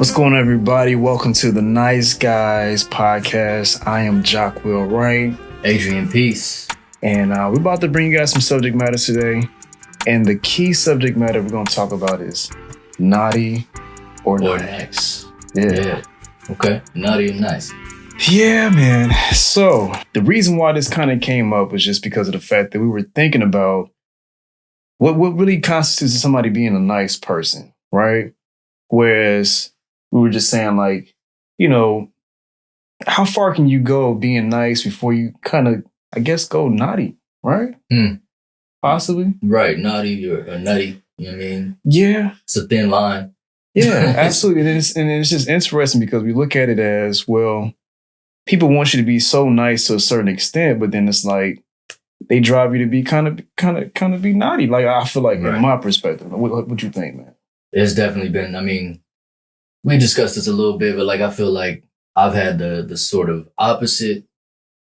What's going on, everybody? Welcome to the Nice Guys podcast. I am Jock Will Wright. Adrian Peace. And we're about to bring you guys some subject matter today. And the key subject matter we're going to talk about is naughty or nice. Yeah. Okay. Naughty or nice. Yeah, man. So the reason why this kind of came up was just because of the fact that we were thinking about what really constitutes somebody being a nice person, right? Whereas we were just saying, like, you know, how far can you go being nice before you kind of, I guess, go naughty, right? Possibly. Right. Naughty or nutty. You know what I mean? Yeah. It's a thin line. Yeah, absolutely. And it's just interesting because we look at it as, well, people want you to be so nice to a certain extent, but then it's like they drive you to be kind of be naughty. Like, I feel like, Right. in my perspective, what you think, man? It's definitely been, I mean, we discussed this a little bit, but like I feel like I've had the sort of opposite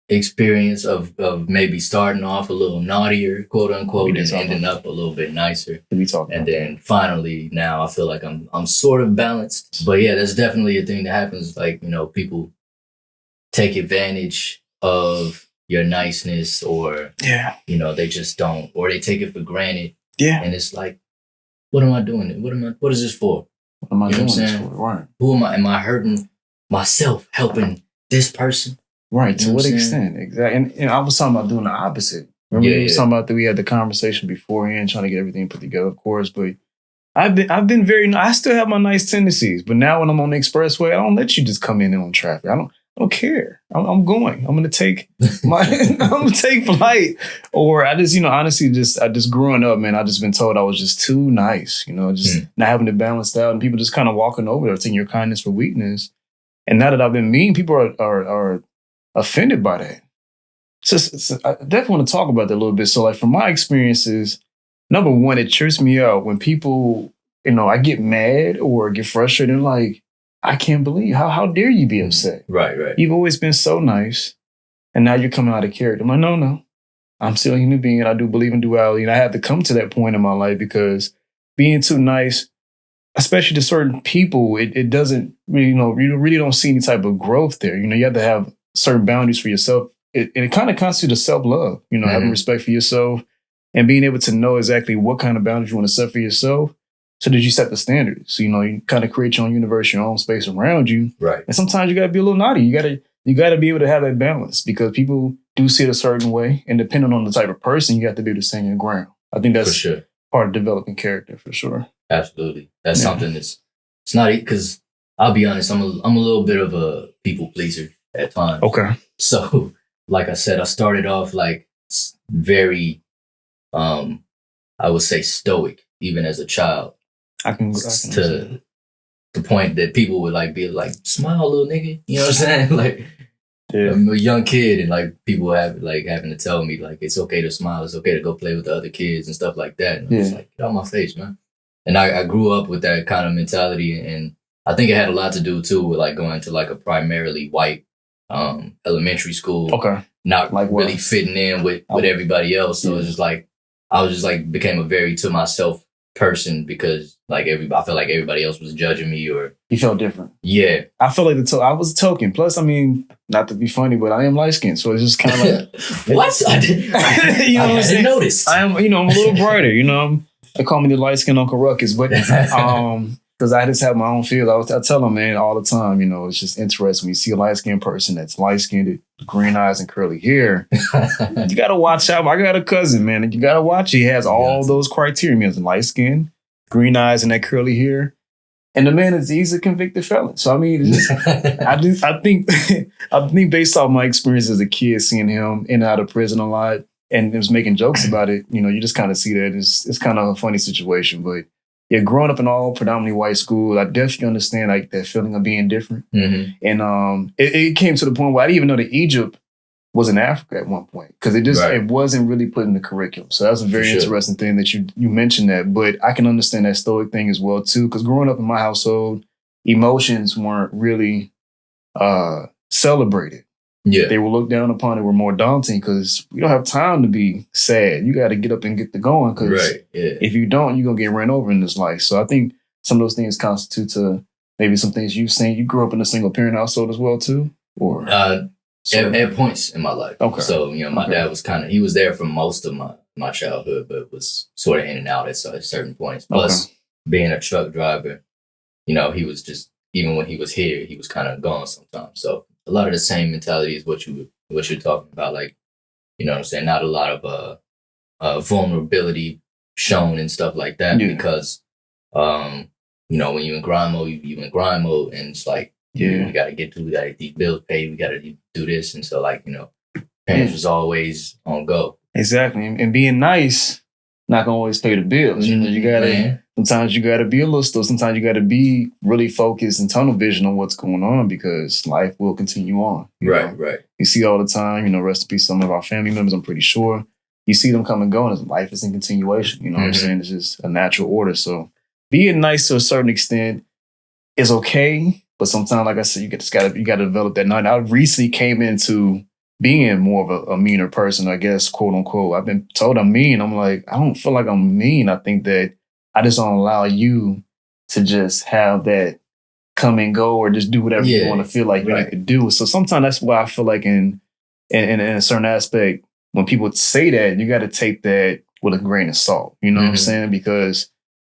experience of maybe starting off a little naughtier, quote unquote, and ending up a little bit nicer. And then finally now I feel like I'm sort of balanced. But yeah, that's definitely a thing that happens. Like, you know, people take advantage of your niceness, or you know, they just don't, or they take it for granted. Yeah. And it's like, what am I doing? What is this for? What am I You know doing what I'm this saying? for? Right. Who am I? Am I hurting myself helping this person? Right. To You know what what I'm extent? Exactly. And I was talking about doing the opposite. Remember we were talking about that we had the conversation beforehand, trying to get everything put together, of course. But I've been very, I still have my nice tendencies, but now when I'm on the expressway, I don't let you just come in on traffic. I don't care. I'm going. I'm gonna take I'm gonna take flight. Or I just, honestly, I just growing up, man, I just been told I was just too nice, just not having it balanced out, and people just kind of walking over there, taking your kindness for weakness. And now that I've been mean, people are offended by that. So I definitely want to talk about that a little bit. So, like, from my experiences, number one, it trips me out when people, I get mad or get frustrated and like, I can't believe how dare you be upset? Right. You've always been so nice, and now you're coming out of character. I'm like, no, I'm still a human being. I do believe in duality, and I had to come to that point in my life because being too nice, especially to certain people, it doesn't really, you really don't see any type of growth there. You have to have certain boundaries for yourself. It kind of constitutes self-love, having respect for yourself and being able to know exactly what kind of boundaries you want to set for yourself. So that you set the standards. So, you kind of create your own universe, your own space around you. Right. And sometimes you got to be a little naughty. You got to be able to have that balance because people do see it a certain way. And depending on the type of person, you have to be able to stand your ground. I think that's part of developing character for sure. Absolutely. That's something it's not, because I'll be honest, I'm a little bit of a people pleaser at times. Okay. So, like I said, I started off like very, I would say stoic, even as a child. I can to the point that people would like be like, smile, little nigga. You know what I'm saying? Like, I'm a young kid, and like people have like having to tell me like it's okay to smile, it's okay to go play with the other kids and stuff like that. And I was like, get out my face, man. And I grew up with that kind of mentality, and I think it had a lot to do too with like going to like a primarily white elementary school. Okay. Not like really fitting in with everybody else. So it's just like I was just like became a very to myself person because like I felt like everybody else was judging me, or you felt different. Yeah, I felt like I was a token. Plus, I mean, not to be funny, but I am light skinned, so it's just kind of like what I didn't notice. I am, I'm a little brighter. They call me the light skinned Uncle Ruckus, but because I just have my own feels. I tell them, man, all the time. It's just interesting when you see a light skinned person that's light skinned, green eyes and curly hair. You gotta watch out. I got a cousin, man, and you gotta watch. He has all those criteria. He has light skin, green eyes, and that curly hair. And the man he's a convicted felon. So I mean, I think based off my experience as a kid, seeing him in and out of prison a lot, and was making jokes about it, you just kind of see that it's kind of a funny situation. But yeah, growing up in all predominantly white schools, I definitely understand like that feeling of being different. Mm-hmm. And it came to the point where I didn't even know that Egypt was in Africa at one point because it wasn't really put in the curriculum. So that's a very interesting thing that you mentioned that. But I can understand that stoic thing as well too, because growing up in my household, emotions weren't really celebrated. Yeah, they were looked down upon. They were more daunting because we don't have time to be sad. You got to get up and get the going because if you don't, you're gonna get ran over in this life. So I think some of those things constitute to maybe some things you've seen. You grew up in a single parent household as well too, or at points in my life. Okay. So my dad was he was there for most of my childhood, but was sort of in and out at certain points. Plus, being a truck driver, he was just, even when he was here, he was kind of gone sometimes. So a lot of the same mentality is what you're talking about. Like, you know what I'm saying? Not a lot of vulnerability shown and stuff like that because, when you in grind mode, you in grind mode, and it's like, we got to we got to get these bills paid, we got to do this. And so, like, parents was always on go. Exactly. And being nice, not going to always pay the bills. You got to, sometimes you got to be a little still. Sometimes you got to be really focused and tunnel vision on what's going on because life will continue on. Right. You see all the time, rest in peace, some of our family members, I'm pretty sure. You see them come and go, and life is in continuation. You know what I'm saying? It's just a natural order. So being nice to a certain extent is okay. But sometimes, like I said, you got to develop that night. I recently came into being more of a meaner person, I guess, quote unquote. I've been told I'm mean. I'm like, I don't feel like I'm mean. I think that I just don't allow you to just have that come and go or just do whatever you want to feel like you need to do. So sometimes that's why I feel like in a certain aspect, when people say that, you got to take that with a grain of salt. You know what I'm saying? Because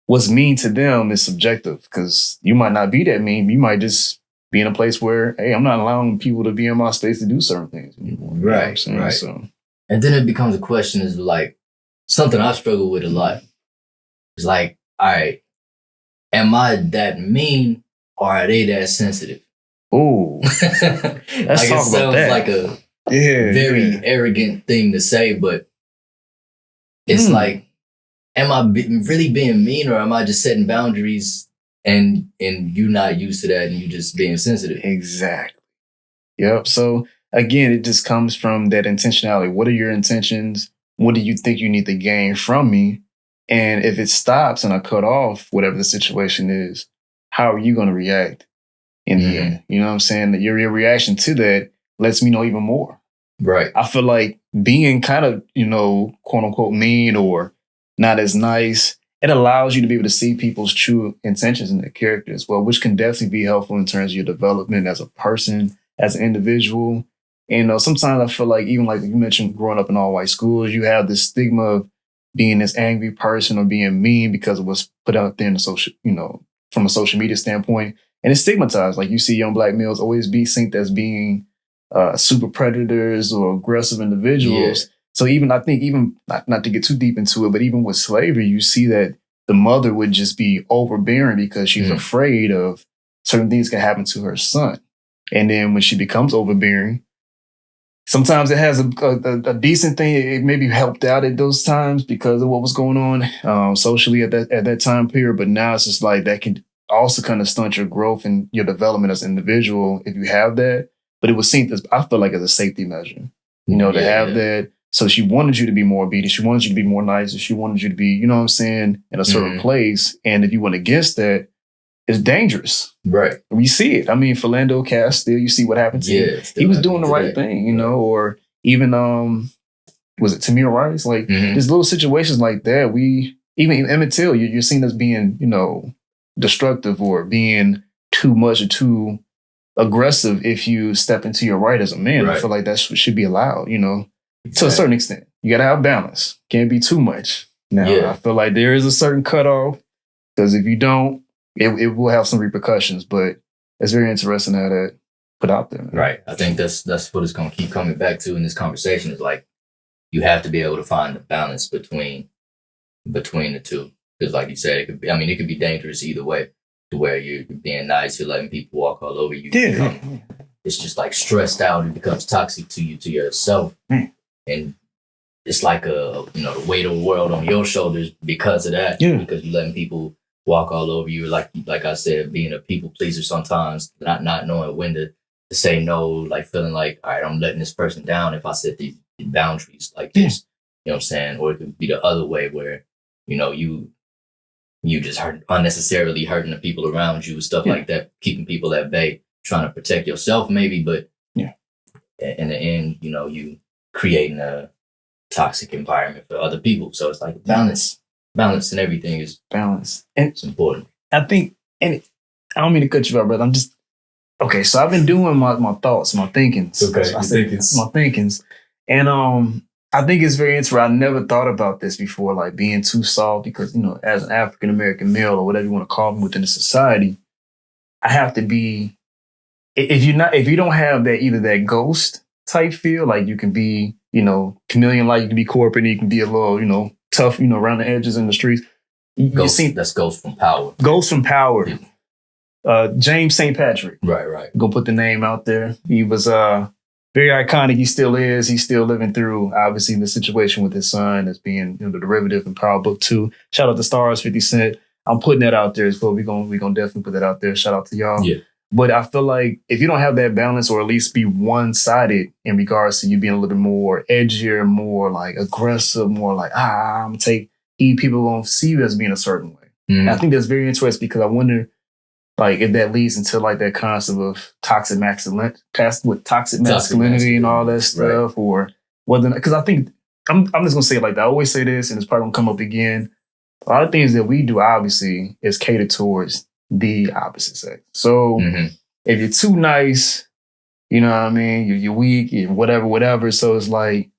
what's mean to them is subjective because you might not be that mean. You might just be in a place where, hey, I'm not allowing people to be in my space to do certain things anymore. Right. So. And then it becomes a question is like something I struggle with a lot. It's like, all right, am I that mean or are they that sensitive? Ooh. Let's talk about that. Like a very arrogant thing to say, but it's like, am I really being mean or am I just setting boundaries and you not used to that and you just being sensitive? Exactly. Yep. So again, it just comes from that intentionality. What are your intentions? What do you think you need to gain from me? And if it stops and I cut off whatever the situation is, how are you going to react in the end? You know what I'm saying? That your reaction to that lets me know even more. Right. I feel like being kind of, quote unquote mean or not as nice, it allows you to be able to see people's true intentions and their character as well, which can definitely be helpful in terms of your development as a person, as an individual. And sometimes I feel like, even like you mentioned, growing up in all white schools, you have this stigma of being this angry person or being mean because of what's put out there in the social, from a social media standpoint. And it's stigmatized. Like you see young black males always be seen as being super predators or aggressive individuals. Yeah. So I think not to get too deep into it, but even with slavery, you see that the mother would just be overbearing because she's afraid of certain things can happen to her son. And then when she becomes overbearing, sometimes it has a decent thing. It maybe helped out at those times because of what was going on socially at that time period. But now it's just like that can also kind of stunt your growth and your development as an individual if you have that. But it was seen as, I feel like, as a safety measure, to have that. So she wanted you to be more obedient. She wanted you to be more nice. She wanted you to be, you know what I'm saying, in a certain place. And if you went against that, it's dangerous. Right. We see it. I mean, Philando Castile, you see what happened to him. He was doing the right thing, or even, was it Tamir Rice? Like, there's little situations like that. Even Emmett Till, you're seen as being, destructive or being too much or too aggressive if you step into your right as a man. Right. I feel like that should be allowed, to a certain extent. You got to have balance. Can't be too much. Now, I feel like there is a certain cutoff because if you don't, it will have some repercussions, but it's very interesting how that put out there. Man. Right. I think that's what it's going to keep coming back to in this conversation is like, you have to be able to find the balance between the two. Because like you said, it could be dangerous either way, to where you're being nice, you're letting people walk all over you. It's just like stressed out. It becomes toxic to yourself. And it's like the weight of the world on your shoulders because of that. Yeah. Because you're letting people walk all over you. Like I said, being a people pleaser sometimes, not knowing when to say no, like feeling like, all right, I'm letting this person down if I set these boundaries like this. You know what I'm saying? Or it could be the other way where, you just unnecessarily hurting the people around you, stuff like that, keeping people at bay, trying to protect yourself maybe, but in the end, you creating a toxic environment for other people. So it's like balance and everything is balance. And it's important. I think, and I don't mean to cut you off, brother. I'm just okay. So I've been doing my thoughts, my thinkings. Okay, I said my thinkings, and I think it's very interesting. I never thought about this before, like being too soft, because as an African American male or whatever you want to call me within the society, I have to be. If you don't have that either that ghost type feel, like you can be chameleon, like you can be corporate, and you can be a little tough, around the edges in the streets. That's Ghost from Power. Ghost from Power. James St. Patrick. Right. Go put the name out there. He was very iconic. He still is. He's still living through, obviously, the situation with his son as being the derivative in Power Book 2. Shout out to Stars, 50 Cent. I'm putting that out there as well. We're gonna definitely put that out there. Shout out to y'all. Yeah. But I feel like if you don't have that balance, or at least be one-sided in regards to you being a little bit more edgier, more like aggressive, more like, I'm going to take heat, people going to see you as being a certain way. And I think that's very interesting, because I wonder, like, if that leads into like that concept of toxic masculinity and all that stuff, right. Or whether, because I think, I'm just going to say it like that. I always say this, and it's probably going to come up again. A lot of things that we do, obviously, is catered towards the opposite sex. So if you're too nice, you know what I mean, you're weak, you're whatever. So it's like,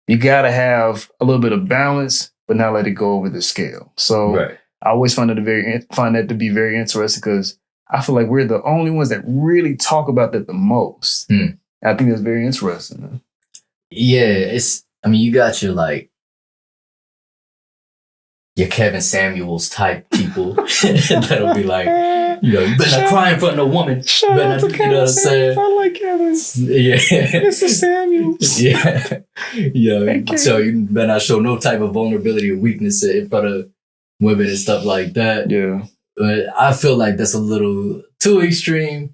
you got to have a little bit of balance, but not let it go over the scale. So I always find that to be very interesting, because I feel like we're the only ones that really talk about that the most. I think that's very interesting. Man. Yeah, you got your Kevin Samuels type people that'll be like, you better not cry in front of a woman. Shout out to Kevin Samuels. I like Kevin. Yeah. Mr. Samuels. Yeah. So you better not show no type of vulnerability or weakness in front of women and stuff like that. Yeah. But I feel like that's a little too extreme.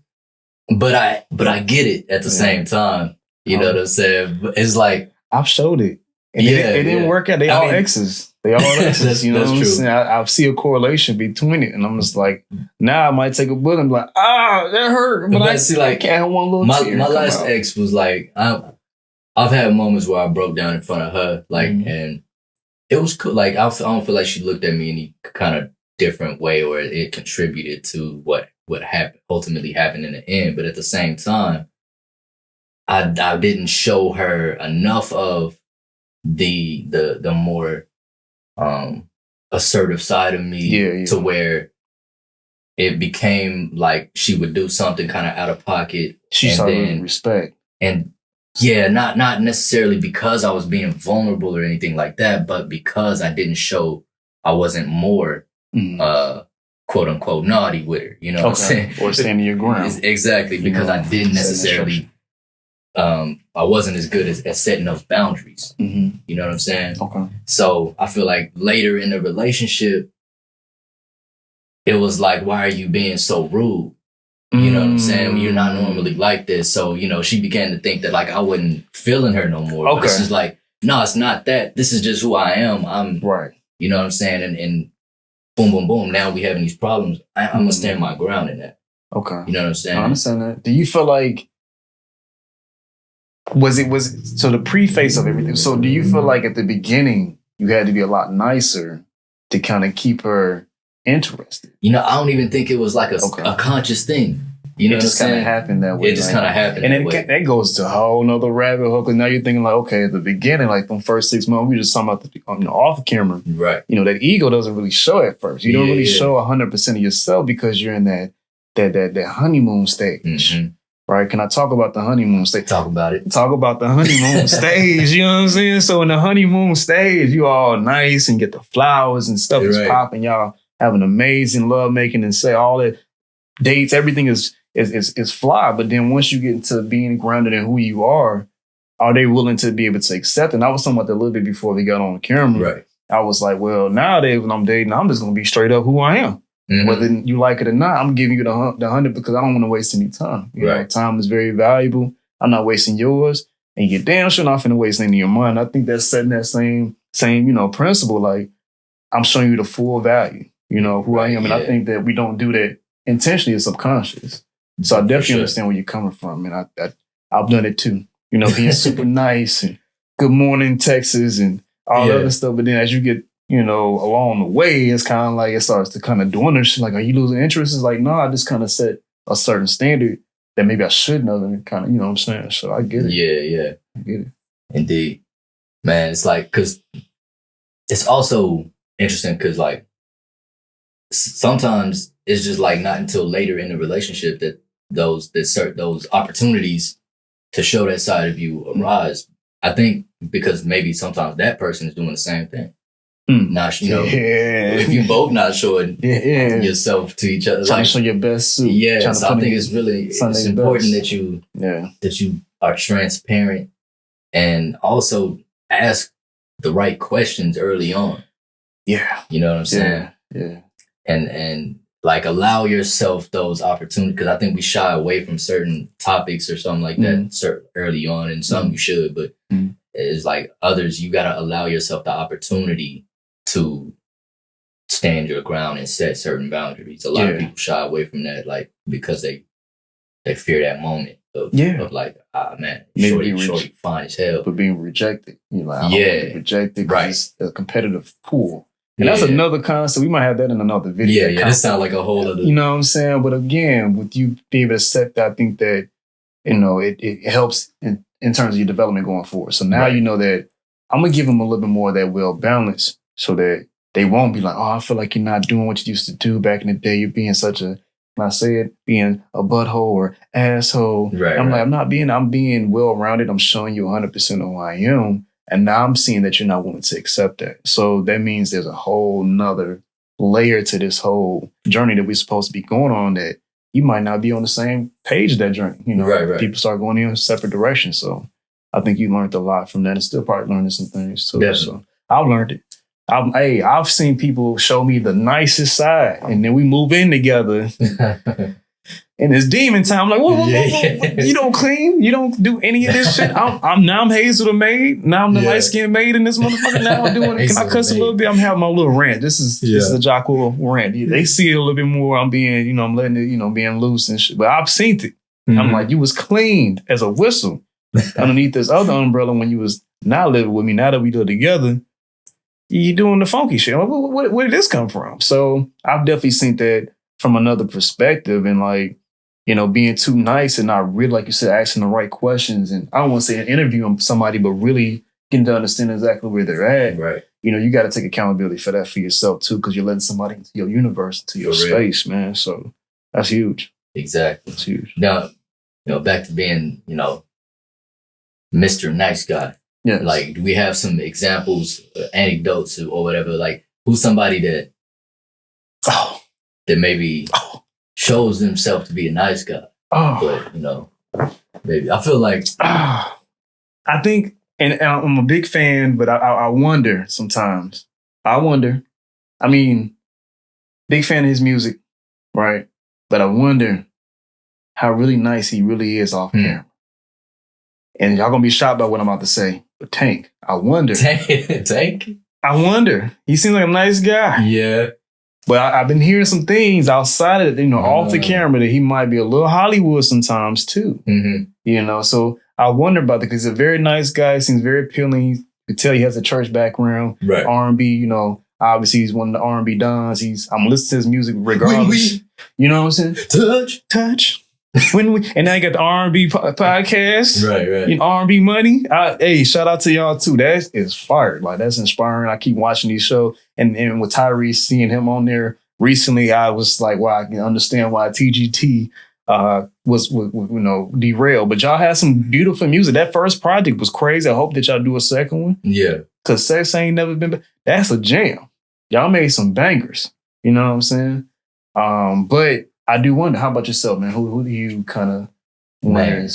But I get it at the same time. You know what I'm saying? It's like, I've showed it. And it didn't work out. They all exes. They all exes. You know what I'm saying? I see a correlation between it, and I'm just like, now I might take a bullet and be like, that hurt. But I see, like, can't have one little tear. My last ex was like, I've had moments where I broke down in front of her, like, and it was cool. Like, I don't feel like she looked at me in any kind of different way, or it contributed to what ultimately happened in the end. But at the same time, I didn't show her enough of the more assertive side of me to where it became like she would do something kind of out of pocket. She saw respect. And not necessarily because I was being vulnerable or anything like that, but because I didn't show I wasn't more quote unquote naughty with her. You know what I'm saying? Or standing your ground. Exactly, because I didn't necessarily I wasn't as good at setting those boundaries. You know what I'm saying? Okay. So I feel like later in the relationship, it was like, why are you being so rude? You know what I'm saying? You're not normally like this. So, she began to think that like I wasn't feeling her no more. Okay. But this is like, no, it's not that. This is just who I am. I'm right. You know what I'm saying? And boom, boom, boom. Now we having these problems. I'm going to stand my ground in that. Okay. You know what I'm saying? I understand that. Do you feel like, was so the preface of everything? So do you feel like at the beginning you had to be a lot nicer to kind of keep her interested? I don't even think it was like a conscious thing. You know, it just kind of happened that way. It just kind of happened. And then that goes to a whole nother rabbit hole. Because now you're thinking like, okay, at the beginning, like them first 6 months, we just talking about the off camera, right? That ego doesn't really show at first. You don't really show 100% of yourself because you're in that honeymoon stage. Right? Can I talk about the honeymoon stage? Talk about it. Talk about the honeymoon stage. You know what I'm saying? So in the honeymoon stage, you all nice and get the flowers and stuff is popping. Y'all have an amazing love making and say all the dates, everything is fly. But then once you get into being grounded in who you are they willing to be able to accept? And I was talking about that a little bit before we got on the camera. Right. I was like, well, nowadays when I'm dating, I'm just going to be straight up who I am. Whether you like it or not, I'm giving you the 100 because I don't want to waste any time. You know, time is very valuable. I'm not wasting yours, and you're damn sure not finna waste any of your money. I think that's setting that same principle. Like, I'm showing you the full value, who I am. And I think that we don't do that intentionally or subconscious. So I definitely understand where you're coming from. And I've done it too. Being super nice and good morning Texas and all that other stuff. But then as you get along the way, it's kind of like it starts to kind of dwindle. Like, are you losing interest? It's like, no, I just kind of set a certain standard that maybe I shouldn't have, and kind of, you know what I'm saying? So I get it. Yeah. I get it. Indeed. Man, it's like, because it's also interesting because, like, sometimes it's just like not until later in the relationship that those opportunities to show that side of you arise. I think because maybe sometimes that person is doing the same thing. Not, if you both not showing yourself to each other, trying to show your best suit. Yeah, so I think it's important that you are transparent and also ask the right questions early on. Yeah, you know what I'm saying. Yeah. And like allow yourself those opportunities, because I think we shy away from certain topics or something like that early on, and some you should, but it's like others, you got to allow yourself the opportunity to stand your ground and set certain boundaries. A lot of people shy away from that, like, because they fear that moment of like, man, shorty fine as hell. But being rejected. You're like, I don't want to be rejected, right? It's a competitive pool. And that's another concept. We might have that in another video. Yeah, that sounds like a whole other... You know what I'm saying? But again, with you being able to set that, I think that, it helps in terms of your development going forward. So now you know that I'm going to give them a little bit more of that well-balanced so that they won't be like, oh, I feel like you're not doing what you used to do back in the day. You're being such a, when I say it, being a butthole or asshole. Right, I'm being well-rounded. I'm showing you 100% of who I am. And now I'm seeing that you're not willing to accept that. So that means there's a whole nother layer to this whole journey that we're supposed to be going on, that you might not be on the same page of that journey. Right. People start going in separate directions. So I think you learned a lot from that, and still probably learning some things too. Definitely. So I've learned it. I've seen people show me the nicest side, and then we move in together. And it's demon time. I'm like, whoa. You don't clean. You don't do any of this shit. I'm Hazel the maid. Now I'm the light skinned maid in this motherfucker. Now I'm doing it. Can I cuss a little bit? I'm having my little rant. This is the Jocko rant. They see it a little bit more. I'm being, I'm letting it, being loose and shit. But I've seen it. I'm like, you was cleaned as a whistle underneath this other umbrella when you was not living with me. Now that we live together, you doing the funky shit. Where did this come from? So I've definitely seen that from another perspective, and like, being too nice and not really, like you said, asking the right questions. And I don't want to say interviewing somebody, but really getting to understand exactly where they're at. Right. You got to take accountability for that for yourself too, because you're letting somebody into your universe, into your space, man. So that's huge. Exactly. That's huge. Now, back to being, Mr. Nice Guy. Yeah. Like, do we have some examples, anecdotes or whatever? Like, who's somebody that maybe shows himself to be a nice guy? But, maybe I feel like... I think, and I'm a big fan, but I wonder sometimes. I mean, big fan of his music, right? But I wonder how really nice he really is off camera. And y'all gonna be shocked by what I'm about to say. But Tank, I wonder. Tank? I wonder. He seems like a nice guy. Yeah. But I've been hearing some things outside of it, off the camera, that he might be a little Hollywood sometimes too. So I wonder about that, because he's a very nice guy. Seems very appealing. You could tell he has a church background, right? R&B, obviously he's one of the R&B dons. I'm listening to his music regardless. You know what I'm saying? Touch. And now you got the R&B podcast, right? R&B money. Hey, shout out to y'all too. That is fire. Like, that's inspiring. I keep watching these shows, and with Tyrese, seeing him on there recently, I was like, wow, I can understand why TGT was derailed. But y'all had some beautiful music. That first project was crazy. I hope that y'all do a second one. Yeah, because Sex Ain't Never Been. That's a jam. Y'all made some bangers. You know what I'm saying? But I do wonder, how about yourself, man? Who do you kind of wonder?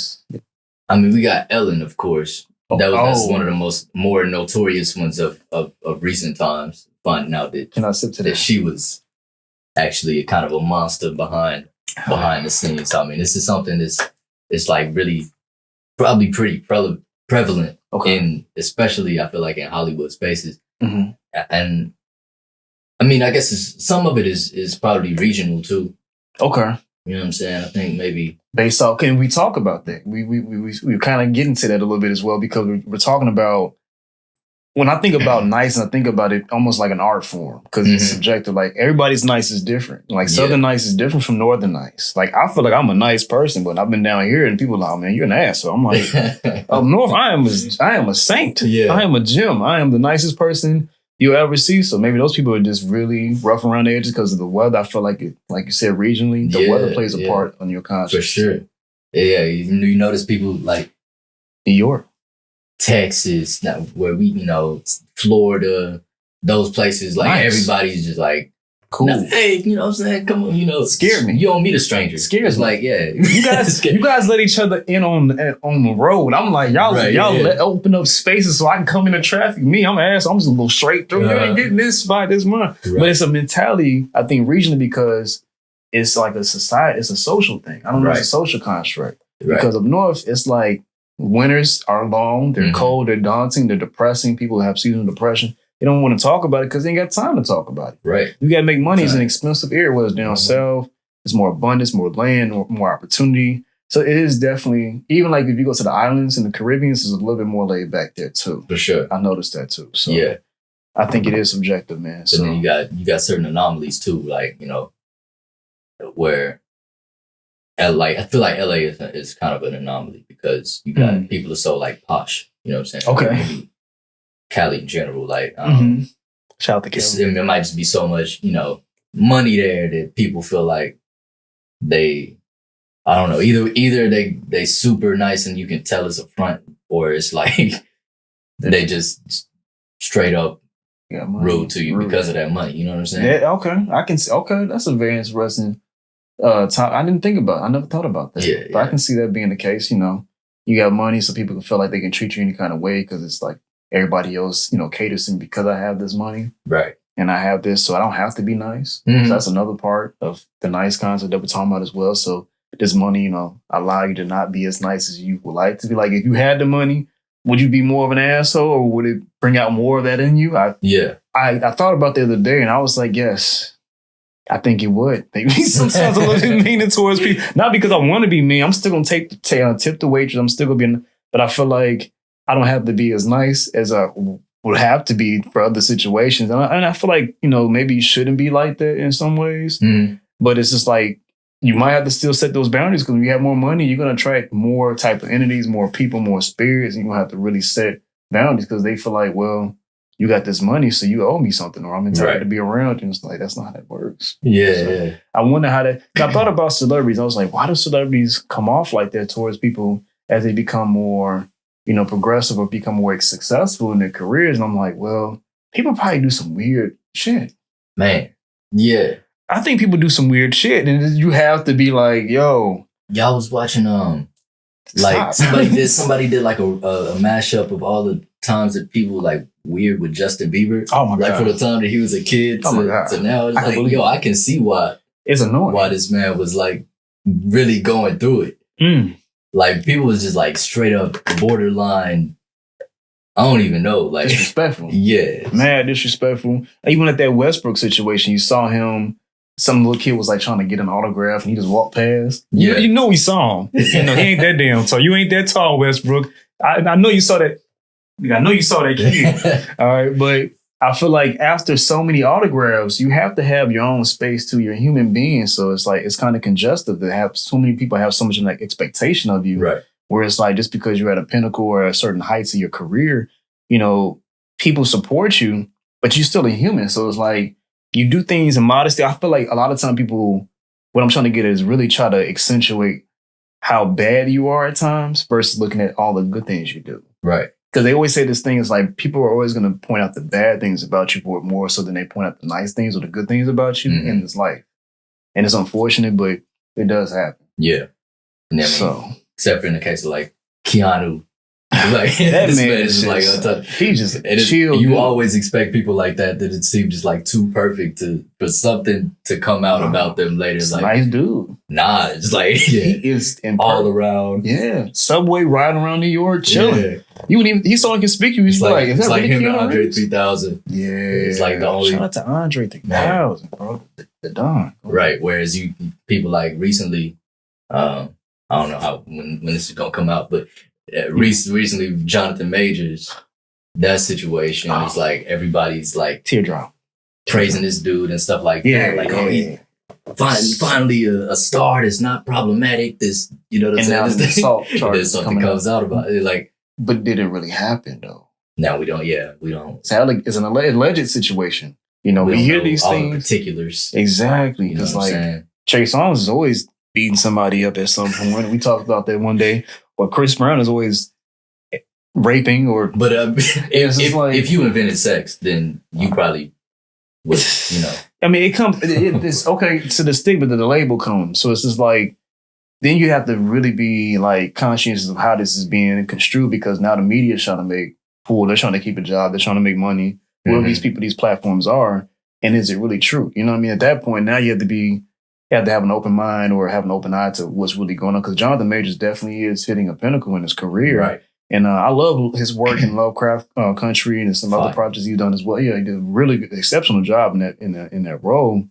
I mean, we got Ellen, of course. That's one of the more notorious ones of recent times. Finding out that she was actually kind of a monster behind the scenes. I mean, this is something that's like really probably pretty prevalent in, especially I feel like in Hollywood spaces. And I mean, I guess some of it is probably regional too. Okay. You know what I'm saying? I think maybe based off, can we talk about that? We kind of get into that a little bit as well, because we're talking about when I think about nice, and I think about it almost like an art form because it's subjective. Like everybody's nice is different. Like Southern nice is different from Northern nice. Like I feel like I'm a nice person, but I've been down here and people are like, oh, man, you're an ass. So I'm like, up north, I am a saint. Yeah. I am a gem. I am the nicest person you'll ever see. So maybe those people are just really rough around the edges because of the weather. I feel like like you said, regionally, the weather plays a part on your conscience. For sure. Yeah, you notice people like New York. Texas, where we, Florida, those places, like everybody's just like, cool. Hey, you know what I'm saying? Come on, Scared me. You don't meet a stranger. Scares me. Like, yeah. You guys let each other in on the road. I'm like, y'all let open up spaces so I can come into traffic. Me, I'm an ass. I'm just gonna go straight through. You ain't getting this spot this month. Right. But it's a mentality, I think, regionally because it's like a society, it's a social thing. I don't know, it's a social construct. Right. Because up north, it's like, winters are long, they're cold, they're daunting, they're depressing. People have seasonal depression. They don't want to talk about it because they ain't got time to talk about it. Right. You got to make money. It's an expensive area, whether it's down south, there's more abundance, more land, more opportunity. So it is definitely, even like if you go to the islands and the Caribbean, it's a little bit more laid back there too. For sure. I noticed that too. So yeah, I think it is subjective, man. So then you got certain anomalies too, like, where I feel like LA is kind of an anomaly because you got people are so like posh. You know what I'm saying? Okay. Maybe Cali in general, like shout out to Cali. It might just be so much, money there that people feel like I don't know, either they super nice and you can tell it's a front, or it's like they just straight up rude to you because of that money. You know what I'm saying? Yeah, okay. I can see. Okay, that's a very interesting. I didn't think about it. I never thought about that. Yeah, but I can see that being the case. You got money, so people can feel like they can treat you any kind of way because it's like everybody else, caters to me because I have this money. Right. And I have this, so I don't have to be nice. So that's another part of the nice concept that we're talking about as well. So this money, allow you to not be as nice as you would like to be. Like if you had the money, would you be more of an asshole or would it bring out more of that in you? I thought about the other day and I was like, yes. I think it would. Maybe sometimes a little bit meaner towards people. Not because I want to be mean. I'm still going to tip the waitress. I'm still going to be, but I feel like I don't have to be as nice as I would have to be for other situations. And I feel like, maybe you shouldn't be like that in some ways. But it's just like, you might have to still set those boundaries because when you have more money, you're going to attract more type of entities, more people, more spirits. And you're going to have to really set boundaries because they feel like, well, you got this money, so you owe me something, or I'm entitled to be around you. And it's like, that's not how that works. Yeah. I wonder how that, I thought about celebrities. I was like, why do celebrities come off like that towards people as they become more, progressive or become more successful in their careers? And I'm like, well, people probably do some weird shit. Man. Yeah. I think people do some weird shit. And you have to be like, yo. Y'all was watching, like somebody did like a mashup of all the times that people like weird with Justin Bieber. Oh my God. Like for the time that he was a kid to now. It's like, I can see why. It's annoying. Why this man was like really going through it. Like people was just like straight up borderline. I don't even know. Like disrespectful. Yeah. Mad disrespectful. Even at that Westbrook situation, you saw him. Some little kid was like trying to get an autograph and he just walked past. Yeah. We saw him. He ain't that damn tall. You ain't that tall, Westbrook. I know you saw that. I know you saw that kid. All right. But I feel like after so many autographs, you have to have your own space too. You're a human being. So it's like, it's kind of congestive to have so many people have so much like expectation of you. Right. Where it's like, just because you're at a pinnacle or at certain heights of your career, people support you, but you're still a human. So it's like, you do things in modesty. I feel like a lot of time people, what I'm trying to get at is really try to accentuate how bad you are at times versus looking at all the good things you do. Right. Because they always say this thing is like, people are always going to point out the bad things about you more so than they point out the nice things or the good things about you in this life. And it's unfortunate, but it does happen. Yeah. And then, except for in the case of like Keanu. Like that man is like he just chill. You always expect people like that it seems just like too perfect for something to come out about them later. It's like, nice dude. Nah, it's like he is all around. Yeah, subway riding around New York, chilling. Yeah. You wouldn't even. He's so inconspicuous. He's like, is that like really him and Andre 3000. Yeah, it's like the only. Shout out to Andre 3000, bro. The Don. Right. Whereas people like recently, I don't know when this is gonna come out, but. Recently, Jonathan Majors that situation is like everybody's like teardrop praising this dude and stuff like that. Like, finally a star that's not problematic. This, you know what I'm saying? And now assault charges something comes out about it. Like, but did it really happen though? No, we don't. Yeah, we don't. It's an alleged situation. You know, we hear these things. The particulars. Exactly. Because like Trey Songz is always beating somebody up at some point. We talked about that one day. Or Chris Brown is always raping or. But if you invented sex, then you probably would, you know. I mean, it comes, it's okay. So the stigma, the label comes. So it's just like, then you have to really be like conscious of how this is being construed, because now the media is trying to make pool. They're trying to keep a job. They're trying to make money. Whoever these people, these platforms are, and is it really true? You know what I mean? At that point, now you have to have an open mind or have an open eye to what's really going on. Because Jonathan Majors definitely is hitting a pinnacle in his career. Right. And I love his work in Lovecraft Country and some other projects he's done as well. Yeah, he did a really good, exceptional job in that role.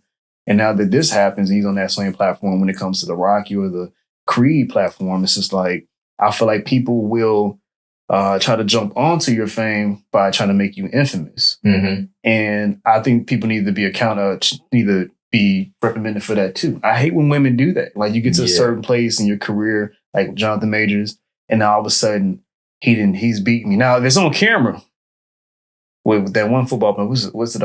And now that this happens, and he's on that same platform when it comes to the Rocky or the Creed platform, it's just like, I feel like people will try to jump onto your fame by trying to make you infamous. Mm-hmm. And I think people need to be reprimanded for that too. I hate when women do that. Like you get to a certain place in your career, like Jonathan Majors, and now all of a sudden he's beating me. Now if it's on camera, with that one football player, what's it?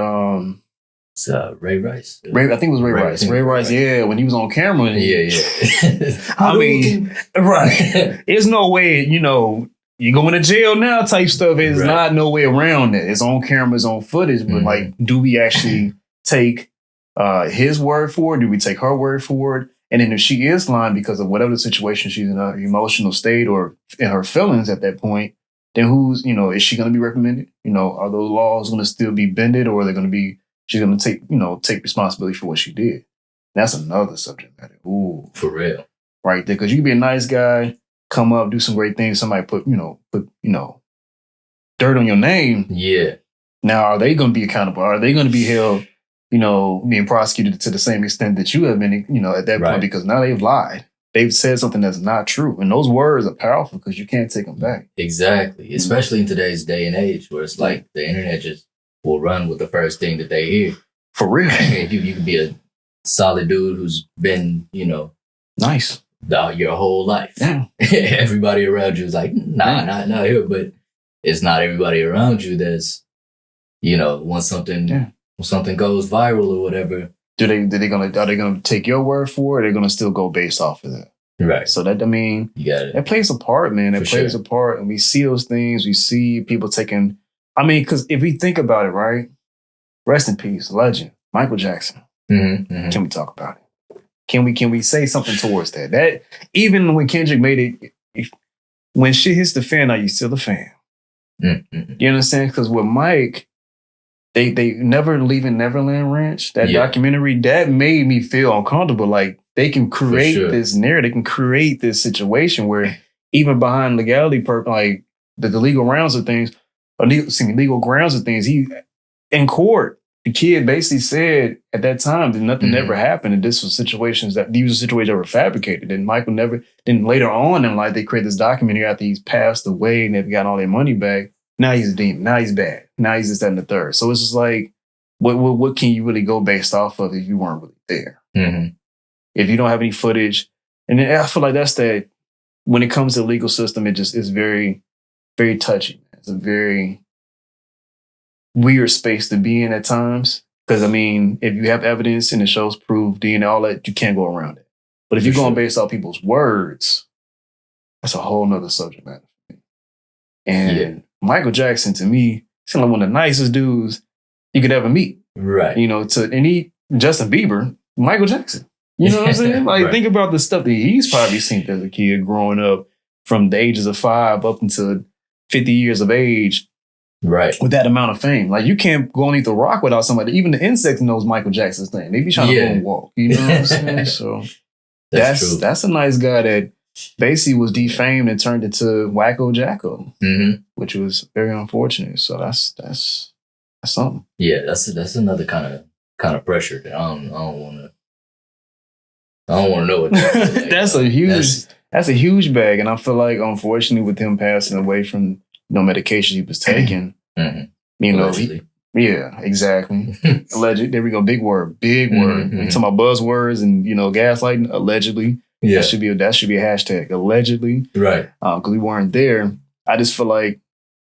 It's Ray Rice. I think it was Ray Rice. Ray Rice, yeah, when he was on camera. I mean, right. There's no way, you know, you going to jail now type stuff. There's not no way around it. It's on camera, it's on footage. But like, do we actually take his word for it? Do we take her word for it? And then if she is lying because of whatever the situation, she's in her emotional state or in her feelings at that point, then is she going to be reprimanded? You know, are those laws going to still be bended, or are they going to be, she's going to take responsibility for what she did? That's another subject matter. Ooh. For real. Right there. Because you can be a nice guy, come up, do some great things. Somebody put dirt on your name. Yeah. Now, are they going to be accountable? Are they going to be held, being prosecuted to the same extent that you have been, at that point? Because now they've lied. They've said something that's not true. And those words are powerful because you can't take them back. Exactly. Especially in today's day and age where it's like the internet just will run with the first thing that they hear. For real. You can be a solid dude who's been, nice your whole life. Yeah. Everybody around you is like, not here. But it's not everybody around you that's, when something goes viral or whatever. Are they gonna take your word for it? Or are they gonna still go based off of that? Right. So that, you got it. That plays a part, man. It plays a part, and we see those things. We see people taking. Because if we think about it, right? Rest in peace, legend Michael Jackson. Mm-hmm, mm-hmm. Can we talk about it? Can we say something towards that? That even when Kendrick made it, when shit hits the fan, are you still a fan? Mm-hmm. You understand? Because with Mike, they Never Leaving Neverland Ranch, that documentary, that made me feel uncomfortable. Like they can create this narrative, they can create this situation where even behind legality, like the legal rounds of things, legal grounds of things, he in court, the kid basically said at that time that nothing ever happened, and these were situations that were fabricated. And Michael then later on in life, they created this documentary after he's passed away and they've gotten all their money back. Now he's a demon. Now he's bad. Now he's this, that, and the third. So it's just like, what can you really go based off of if you weren't really there? Mm-hmm. If you don't have any footage. And then I feel like that's that, when it comes to the legal system, it just is very, very touchy. It's a very weird space to be in at times. Because, if you have evidence and it shows proof, DNA, all that, you can't go around it. But if you're going based off people's words, that's a whole nother subject matter. And Michael Jackson, to me, seemed like one of the nicest dudes you could ever meet. Right. Justin Bieber, Michael Jackson. You know what I'm saying? Like, think about the stuff that he's probably seen as a kid growing up from the ages of 5 up until 50 years of age. Right. With that amount of fame. Like, you can't go underneath the rock without somebody. Even the insect knows Michael Jackson's name. They be trying to go and walk. You know what I'm saying? So that's a nice guy that basically was defamed and turned into Wacko Jacko, which was very unfortunate. So that's something. Yeah, that's another kind of pressure that I don't want to know what like, that's a huge bag. And I feel like, unfortunately, with him passing away from medication he was taking, Mhm. You know, Allegedly. yeah, exactly. Alleged. There we go. Big word. Big word. Mhm. We talking about buzzwords and gaslighting. Allegedly. Yeah. That should be a hashtag. Allegedly. Right. Because we weren't there. I just feel like,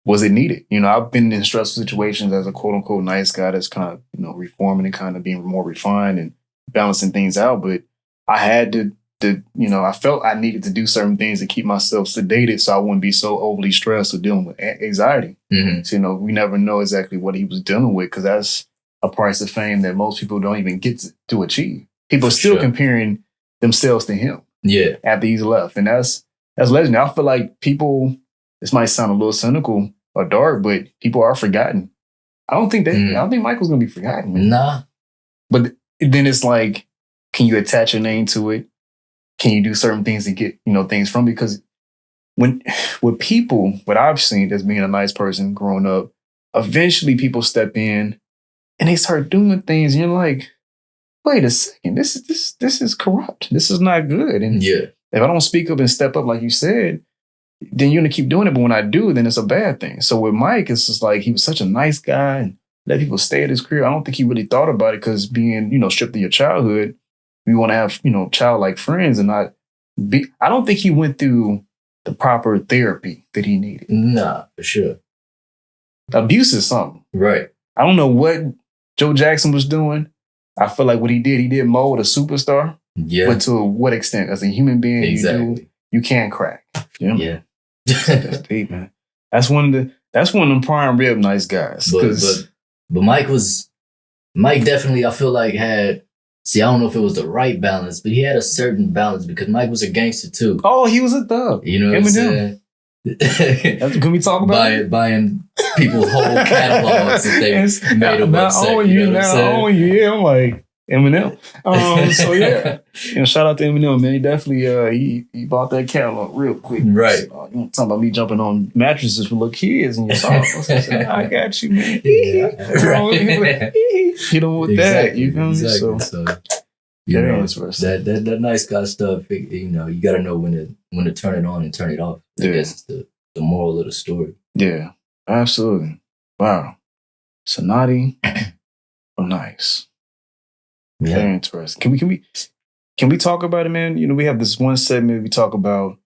was it needed? I've been in stressful situations as a quote unquote nice guy that's kind of reforming and kind of being more refined and balancing things out. But I had to I felt I needed to do certain things to keep myself sedated so I wouldn't be so overly stressed or dealing with anxiety. Mm-hmm. So, we never know exactly what he was dealing with because that's a price of fame that most people don't even get to achieve. People are still comparing themselves to him. Yeah. After he's left. And that's legendary. I feel like people, this might sound a little cynical or dark, but people are forgotten. I don't think Michael's gonna be forgotten. Man. Nah. But then it's like, can you attach your name to it? Can you do certain things to get, things from it? Because with people, what I've seen as being a nice person growing up, eventually people step in and they start doing things, and you're like, wait a second, this is corrupt. This is not good. And if I don't speak up and step up, like you said, then you're gonna keep doing it. But when I do, then it's a bad thing. So with Mike, it's just like he was such a nice guy and let people stay at his career. I don't think he really thought about it because being, stripped of your childhood, we want to have, childlike friends and not be. I don't think he went through the proper therapy that he needed. Nah, for sure. Abuse is something. Right. I don't know what Joe Jackson was doing. I feel like what he did mold a superstar. Yeah. But to what extent? As a human being, exactly. you can't crack. Yeah. That's deep, man. That's one of them prime rib nice guys. But Mike definitely, I feel like had, I don't know if it was the right balance, but he had a certain balance because Mike was a gangster too. Oh, he was a thug. You know what I'm saying? Can we talk about it? Buying people's whole catalogs that they made a website. Yeah, I'm like Eminem. So yeah, shout out to Eminem, man. He definitely he bought that catalog real quick. Right. So, you talking about me jumping on mattresses for little kids and your songs? I got you, man. You know with that, you feel me? So that nice guy stuff. You got to know when to turn it on and turn it off. I guess it's the moral of the story. Yeah, absolutely. Wow, Sonati, nice. Yeah. Very interesting. Can we talk about it, man? We have this one segment we talk about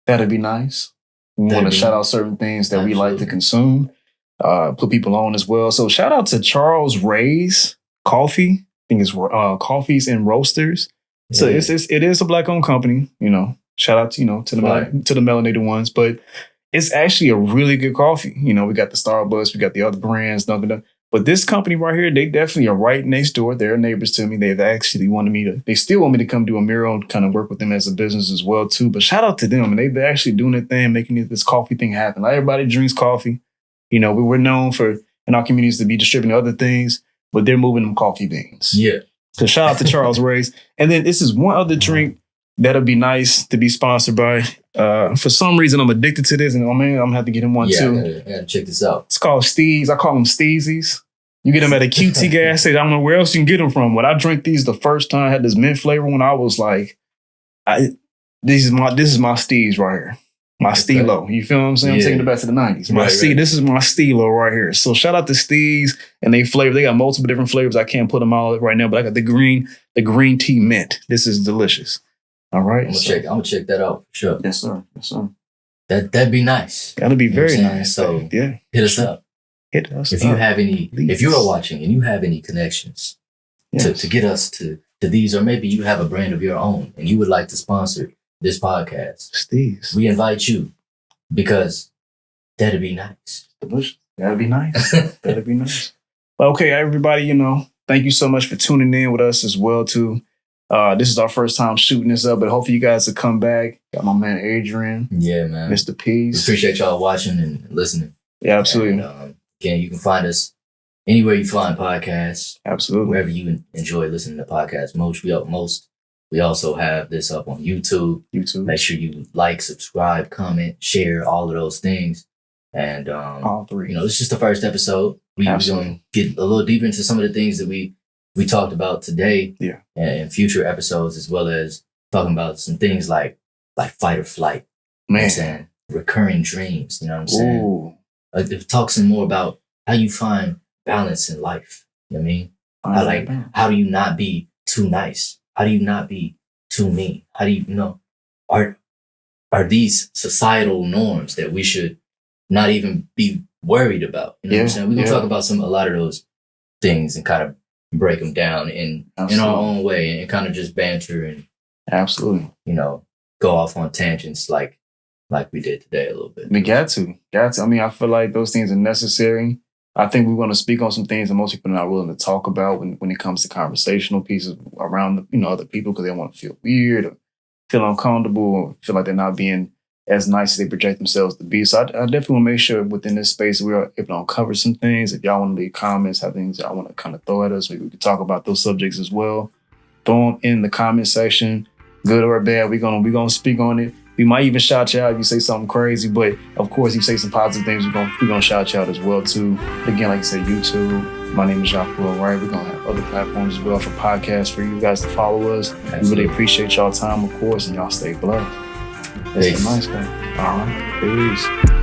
that'd be nice. We want to shout out certain things that we like to consume, put people on as well. So shout out to Charles Ray's Coffee. I think it's Coffees and Roasters. So it is a Black-owned company. Shout out to to the melanated ones, but it's actually a really good coffee. We got the Starbucks, we got the other brands, Dunkin'. But this company right here, they definitely are right next door. They're neighbors to me. They've actually they still want me to come do a mural and kind of work with them as a business as well too. But shout out to them. And they're actually doing their thing, making this coffee thing happen. Like everybody drinks coffee. We're known for in our communities to be distributing other things, but they're moving them coffee beans. Yeah. So shout out to Charles Ray's. And then this is one other drink that'll be nice to be sponsored by. For some reason, I'm addicted to this, and I'm gonna have to get him one too. I gotta check this out. It's called Steez. I call them Steezies. You get them at a QT gas station. I don't know where else you can get them from. When I drank these the first time, I had this mint flavor one. I was like, this is my Steez right here. My Stilo. You feel what I'm saying? I'm taking it back to the 90s. This is my Stilo right here. So shout out to Steez and they flavor. They got multiple different flavors. I can't put them all right now, but I got the green tea mint. This is delicious. All right. I'm gonna check that out for sure. Yes, sir. That'd be nice. That'd be very nice. So yeah. Hit us up. If you have any, if you are watching and you have any connections to get us to these, or maybe you have a brand of your own and you would like to sponsor this podcast, Steez, we invite you because that'd be nice. That'd be nice. That'd be nice. But okay, everybody, thank you so much for tuning in with us as well too. This is our first time shooting this up, but hopefully you guys will come back. Got my man Adrian. Yeah, man. Mr. Peace. We appreciate y'all watching and listening. Yeah, absolutely. And, again, you can find us anywhere you find podcasts. Absolutely. Wherever you enjoy listening to podcasts most. We also have this up on YouTube. Make sure you like, subscribe, comment, share, all of those things. And all three. It's just the first episode. We're going to get a little deeper into some of the things that we talked about today. Yeah. And future episodes, as well as talking about some things like fight or flight. Man. You know what I'm saying? Recurring dreams. You know what I'm saying? Talk some more about how you find balance in life. You know what I mean? How do you not be too nice? How do you not be too mean? How do you know? Are these societal norms that we should not even be worried about? You know what I'm saying? We're gonna talk about a lot of those things and kind of break them down in our own way and kind of just banter and absolutely, you know, go off on tangents like we did today a little bit. We got to. I mean, I feel like those things are necessary. I think we want to speak on some things that most people are not willing to talk about when it comes to conversational pieces around, other people because they want to feel weird or feel uncomfortable or feel like they're not being as nice as they project themselves to be. So I definitely want to make sure within this space we're able to uncover some things. If y'all want to leave comments, have things y'all want to kind of throw at us, maybe we can talk about those subjects as well. Throw them in the comment section, good or bad. We're gonna speak on it. We might even shout you out if you say something crazy, but of course, if you say some positive things, we're gonna shout you out as well too. Again, like I said, YouTube. My name is Jacques Wright. We're gonna have other platforms as well for podcasts for you guys to follow us. Absolutely. We really appreciate y'all time, of course, and y'all stay blessed. That's a nice guy. All right, peace.